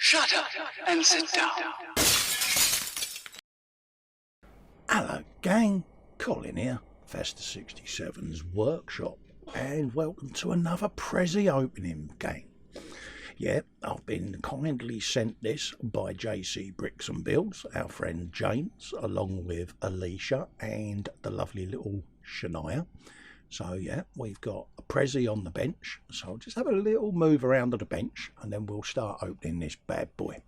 Shut up and sit down. Hello gang, Colin here, Festa 67's workshop, and welcome to another prezzie opening gang. Yeah, I've been kindly sent this by JC Bricks and Builds, our friend James, along with Aleisha and the lovely little Shania. So yeah, we've got a prezzie on the bench, so I'll just have a little move around to the bench and then we'll start opening this bad boy.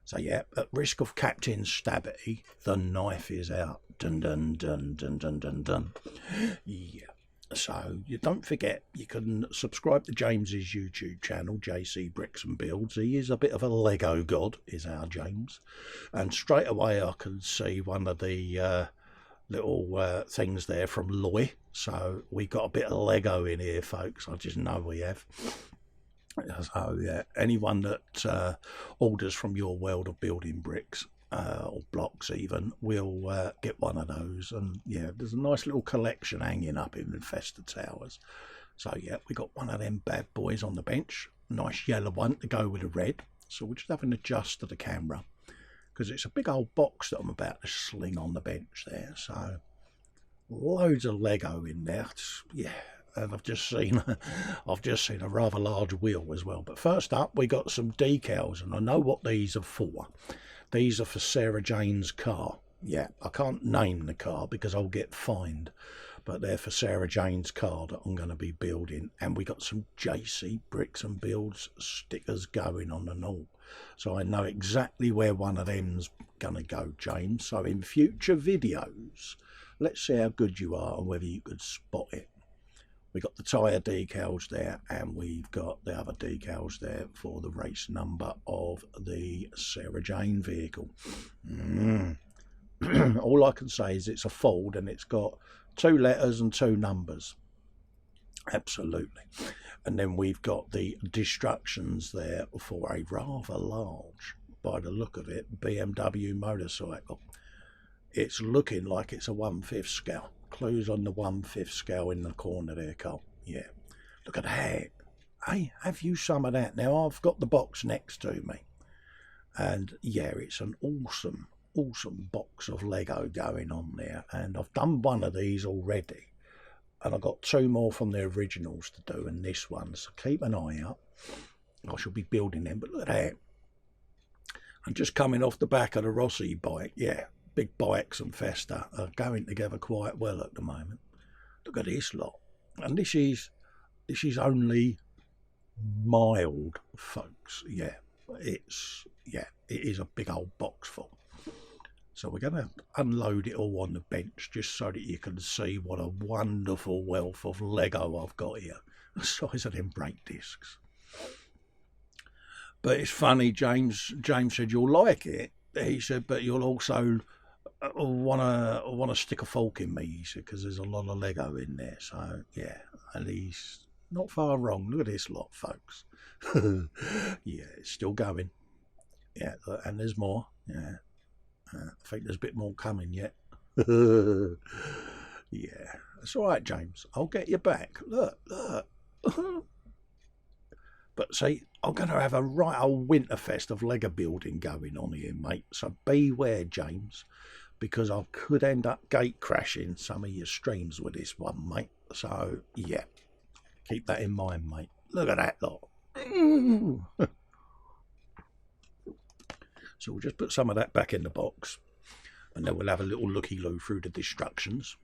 So yeah, at risk of Captain Stabby, the knife is out. Dun dun dun dun dun dun dun. Yeah. So you don't forget, you can subscribe to James's YouTube channel, JC Bricks and Builds. He is a bit of a Lego god, is our James. And straight away I can see one of the little things there from Loy. So we got a bit of Lego in here, folks. I just know we have. So yeah, anyone that orders from your world of building bricks or blocks even will get one of those. And yeah, there's a nice little collection hanging up in the Festa Towers. So yeah, we got one of them bad boys on the bench, nice yellow one to go with the red. So we'll just have an adjust to the camera because it's a big old box that I'm about to sling on the bench there. So loads of Lego in there. Yeah. And I've just seen a rather large wheel as well. But first up, we got some decals, and I know what these are for. These are for Sarah Jane's car. Yeah, I can't name the car because I'll get fined, but they're for Sarah Jane's car that I'm going to be building. And we got some JC Bricks and Builds stickers going on and all, so I know exactly where one of them's going to go, James. So in future videos, let's see how good you are and whether you could spot it. We got the tyre decals there, and we've got the other decals there for the race number of the Sarah Jane vehicle. All I can say is it's a Ford, and it's got 2 letters and 2 numbers. Absolutely. And then we've got the destructions there for a rather large, by the look of it, BMW motorcycle. It's looking like it's a 1/5 scale. Clues on the 1/5 scale in the corner there, Cole. Yeah, look at that. Hey, have you some of that? Now I've got the box next to me, and yeah, it's an awesome box of Lego going on there. And I've done one of these already, and I've got 2 more from the originals to do, and this one. So keep an eye out. I shall be building them. But look at that. I'm just coming off the back of the Rossi bike. Yeah. Big bikes and Festa are going together quite well at the moment. Look at this lot, and this is only mild, folks. Yeah, it is a big old box full. So we're going to unload it all on the bench just so that you can see what a wonderful wealth of Lego I've got here. The size of them brake discs. But it's funny, James said you'll like it. He said, but you'll also want to stick a fork in me, he said, because there's a lot of Lego in there. So yeah, and he's not far wrong. Look at this lot, folks. Yeah, it's still going. Yeah, and there's more. Yeah, I think there's a bit more coming yet. Yeah, that's all right, James, I'll get you back. Look. But see, I'm going to have a right old Winterfest of Lego building going on here, mate. So beware, James, because I could end up gate crashing some of your streams with this one, mate. So, yeah, keep that in mind, mate. Look at that lot. So we'll just put some of that back in the box, and then we'll have a little looky-loo through the destructions.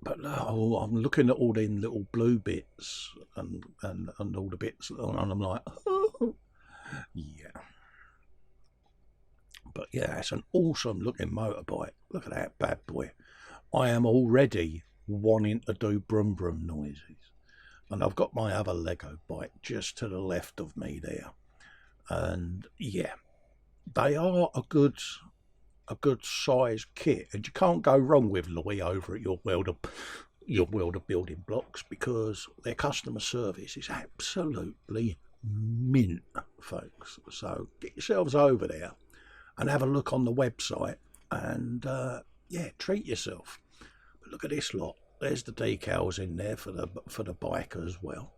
But oh, I'm looking at all them little blue bits and all the bits, and I'm like, oh, yeah. But yeah, it's an awesome looking motorbike. Look at that bad boy. I am already wanting to do brum brum noises. And I've got my other Lego bike just to the left of me there. And yeah, they are a good size kit, and you can't go wrong with Louis over at your world of building blocks, because their customer service is absolutely mint, folks. So get yourselves over there and have a look on the website, and yeah, treat yourself. But look at this lot. There's the decals in there for the bike as well.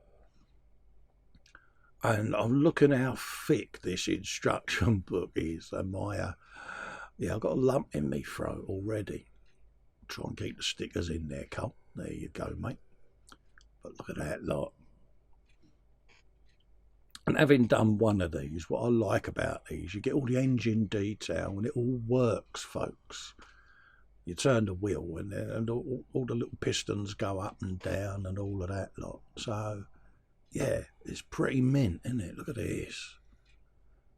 And I'm looking how thick this instruction book is, and my yeah, I've got a lump in me throat already. Try and keep the stickers in there, Cole. There you go, mate. But look at that lot. And having done one of these, what I like about these, you get all the engine detail and it all works, folks. You turn the wheel and all the little pistons go up and down and all of that lot. So, yeah, it's pretty mint, isn't it? Look at this.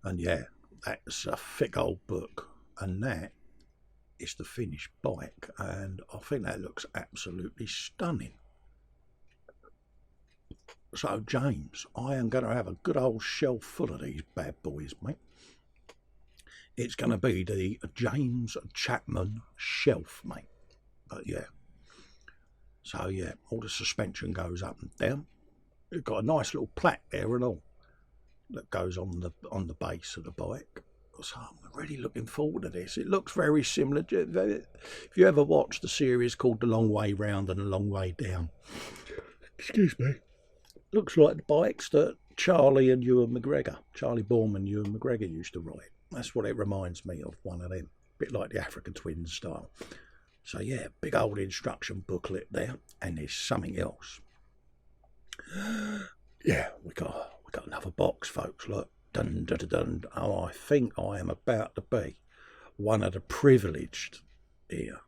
And yeah, that's a thick old book. And that is the finished bike. And I think that looks absolutely stunning. So, James, I am going to have a good old shelf full of these bad boys, mate. It's going to be the James Chapman shelf, mate. But yeah. So, yeah, all the suspension goes up and down. It's got a nice little plaque there and all that goes on the base of the bike. So I'm really looking forward to this. It looks very similar. If you ever watched the series called The Long Way Round and The Long Way Down, excuse me, looks like the bikes that Charlie Boorman and Ewan McGregor used to ride. That's what it reminds me of, one of them. A bit like the African Twins style. So yeah, big old instruction booklet there, and there's something else. Yeah, we got another box, folks. Look, dun dun dun dun. Oh, I think I am about to be one of the privileged here.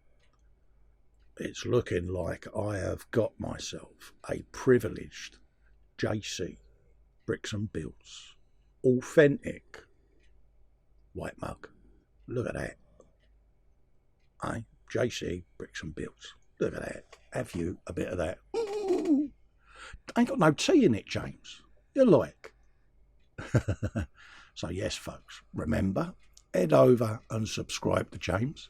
It's looking like I have got myself a privileged JC Bricks and Builds authentic white mug. Look at that. JC Bricks and Builds. Look at that. Have you a bit of that? Ooh. Ain't got no tea in it, James. You like? So yes, folks, remember, head over and subscribe to James.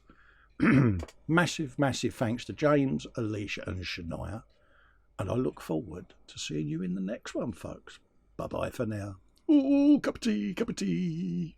Massive thanks to James, Aleisha and Shania. And I look forward to seeing you in the next one, folks. Bye-bye for now. Ooh, cup of tea, cup of tea.